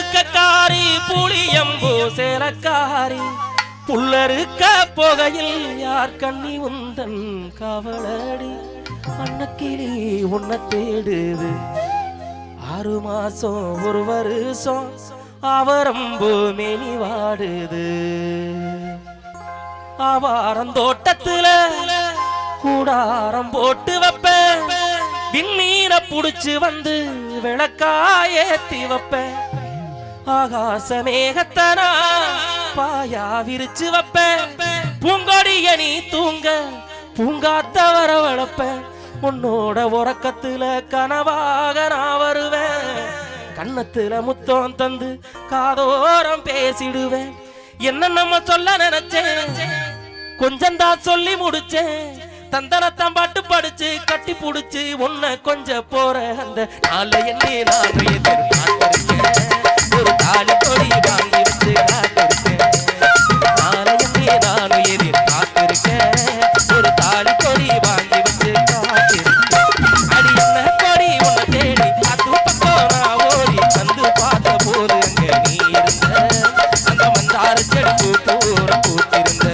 அழுக்கக்காரி புளியம்பு சேலக்காரி புல்லறுக்க போகையில் யார் கண்ணி உந்தன் காவலடி அன்னக்கிளி உன்னை தேடுது 6 மாசம் 1 வருஷம் அவரம்பு மேனி வாடுது ஆவாரம் தோட்டத்துல கூடாரம் போட்டு வைப்பேன் விண்ணீர புடிச்சு வந்து விளக்காயேத்தி வைப்பேன் ஆகாச மேகத்தனா பாயா விரிச்சு வைப்பேன் பூங்கொடிய நீ தூங்க பூங்காத்த வர வளப்பேன் உன்னோட உறக்கத்துல கனவாக நான் வருவேன் கண்ணத்துல முத்தம் தந்து காதோரம் பேசிடுவேன் என்ன நம்ம சொல்ல நினைச்சேன் கொஞ்சம் தான் சொல்லி முடிச்சேன் தந்தனத்தான் பாட்டு படிச்சு கட்டி புடிச்சு உன்னை கொஞ்சம் போற அந்த நாள என்ன நான் எதிர்பார்த்திருக்கேன் ஒரு தாலி கொடி வாங்கி வச்சு காத்திருக்கேன் நாள என்ன நான் எதிர்பார்த்திருக்கேன் ஒரு தாலி கொடி வாங்கி வச்சு காத்திருக்கேன் அடி என்ன கொடி உன்னை தேடி அது பக்கம் நான் ஓடி வந்து பார்த்த போது அங்க நீ இருந்த அந்த மந்தார செடி பூர பூத்திருந்த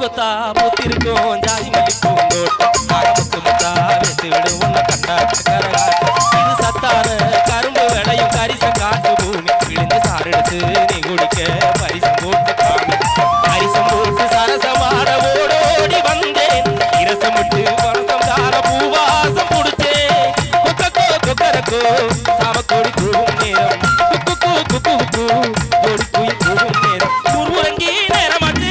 கொத்தா பூத்திருக்கும் ஜாதி மல்லிப்பூம் முத்து முத்தா வெத்து விடு உன்னை கண்டா இது சத்தான கரும்பு விளையும் கரிசம் காட்டு பூமி விழுந்து சாரெடுத்து நீ குடிக்க பரிசம் போட்டு காமி பரிசம் போட்டு சரசமான ஓடோடி வந்தேன் இரசம் விட்டு வருஷம் தார பூவாசம் புடிச்சேன் குக்கோ குக்கரக்கோ சாமக்கோடி தூவும் நேரம் குக்கு குக்கு குக்கு கோடி குயி தூவும் நேரம் குருவரங்கி நேரமாச்சு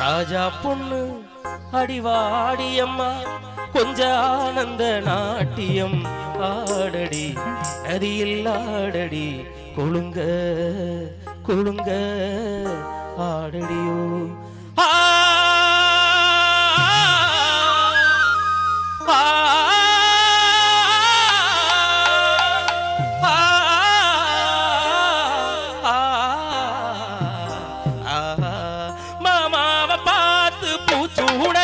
ராஜா பொண்ணு அடிவாடி அம்மா கொஞ்ச ஆனந்த நாட்டியம் ஆடடி நதியில் ஆடடி கொழுங்க கொழுங்க ஆடடியோ மாமாவை பார்த்து பூச்சூட